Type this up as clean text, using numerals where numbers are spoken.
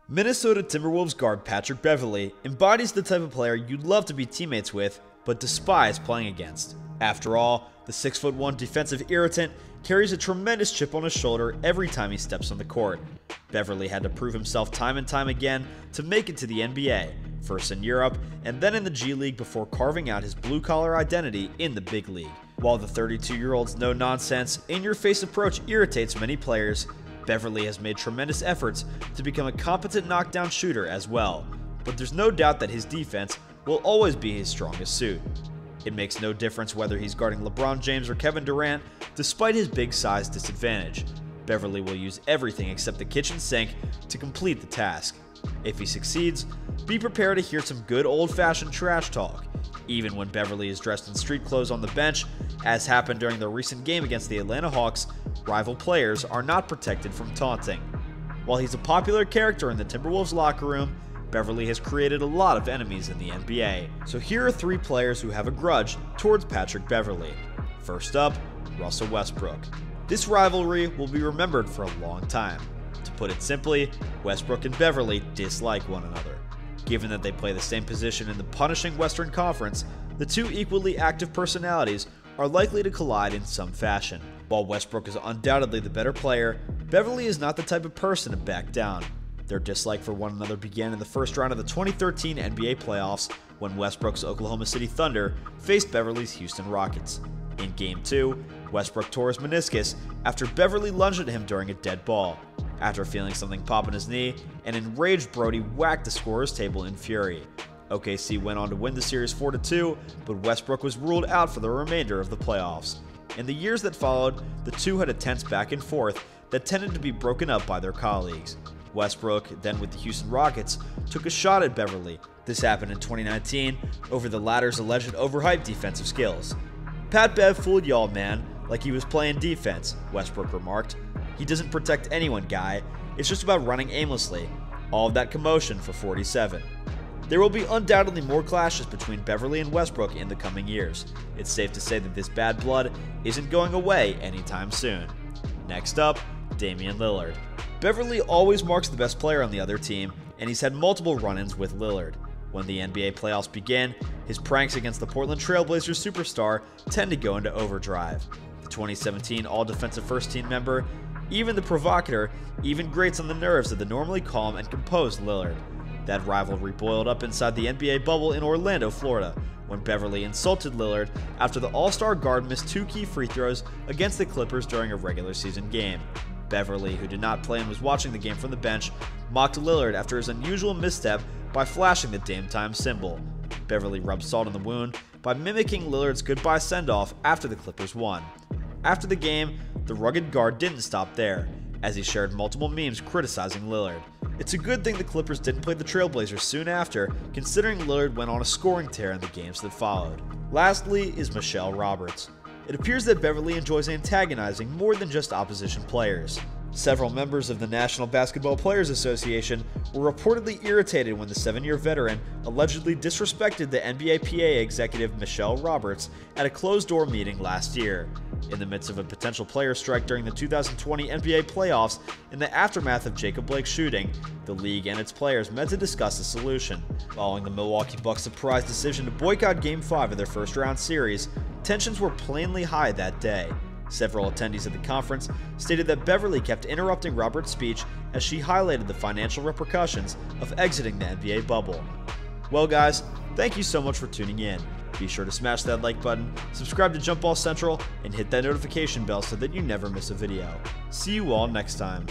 Minnesota Timberwolves guard Patrick Beverley embodies the type of player you'd love to be teammates with, but despise playing against. After all, the 6'1" defensive irritant carries a tremendous chip on his shoulder every time he steps on the court. Beverley had to prove himself time and time again to make it to the NBA, first in Europe and then in the G League before carving out his blue-collar identity in the big league. While the 32-year-old's no-nonsense, in-your-face approach irritates many players, Beverley has made tremendous efforts to become a competent knockdown shooter as well, but there's no doubt that his defense will always be his strongest suit. It makes no difference whether he's guarding LeBron James or Kevin Durant, despite his big size disadvantage. Beverley will use everything except the kitchen sink to complete the task. If he succeeds, be prepared to hear some good old-fashioned trash talk, even when Beverley is dressed in street clothes on the bench, as happened during the recent game against the Atlanta Hawks. Rival players are not protected from taunting. While he's a popular character in the Timberwolves locker room, Beverley has created a lot of enemies in the NBA. So here are 3 players who have a grudge towards Patrick Beverley. First up, Russell Westbrook. This rivalry will be remembered for a long time. To put it simply, Westbrook and Beverley dislike one another. Given that they play the same position in the punishing Western Conference, the two equally active personalities are likely to collide in some fashion. While Westbrook is undoubtedly the better player, Beverley is not the type of person to back down. Their dislike for one another began in the first round of the 2013 NBA playoffs when Westbrook's Oklahoma City Thunder faced Beverley's Houston Rockets. In Game 2, Westbrook tore his meniscus after Beverley lunged at him during a dead ball. After feeling something pop in his knee, an enraged Brody whacked the scorer's table in fury. OKC went on to win the series 4-2, but Westbrook was ruled out for the remainder of the playoffs. In the years that followed, the two had a tense back and forth that tended to be broken up by their colleagues. Westbrook, then with the Houston Rockets, took a shot at Beverley. This happened in 2019 over the latter's alleged overhyped defensive skills. "Pat Bev fooled y'all, man, like he was playing defense," Westbrook remarked. "He doesn't protect anyone, guy. It's just about running aimlessly. All of that commotion for 47. There will be undoubtedly more clashes between Beverley and Westbrook in the coming years. It's safe to say that this bad blood isn't going away anytime soon. Next up, Damian Lillard. Beverley always marks the best player on the other team, and he's had multiple run-ins with Lillard. When the NBA playoffs begin, his pranks against the Portland Trailblazers superstar tend to go into overdrive. The 2017 All-Defensive First Team member, even the provocateur, even grates on the nerves of the normally calm and composed Lillard. That rivalry boiled up inside the NBA bubble in Orlando, Florida, when Beverley insulted Lillard after the All-Star guard missed 2 key free throws against the Clippers during a regular season game. Beverley, who did not play and was watching the game from the bench, mocked Lillard after his unusual misstep by flashing the Dame Time symbol. Beverley rubbed salt in the wound by mimicking Lillard's goodbye send-off after the Clippers won. After the game, the rugged guard didn't stop there, as he shared multiple memes criticizing Lillard. It's a good thing the Clippers didn't play the Trailblazers soon after, considering Lillard went on a scoring tear in the games that followed. Lastly is Michelle Roberts. It appears that Beverley enjoys antagonizing more than just opposition players. Several members of the National Basketball Players Association were reportedly irritated when the 7-year veteran allegedly disrespected the NBAPA executive Michelle Roberts at a closed-door meeting last year. In the midst of a potential player strike during the 2020 NBA playoffs in the aftermath of Jacob Blake's shooting, the league and its players met to discuss a solution. Following the Milwaukee Bucks' surprise decision to boycott Game 5 of their first-round series, tensions were plainly high that day. Several attendees at the conference stated that Beverley kept interrupting Roberts' speech as she highlighted the financial repercussions of exiting the NBA bubble. Well guys, thank you so much for tuning in. Be sure to smash that like button, subscribe to Jump Ball Central, and hit that notification bell so that you never miss a video. See you all next time.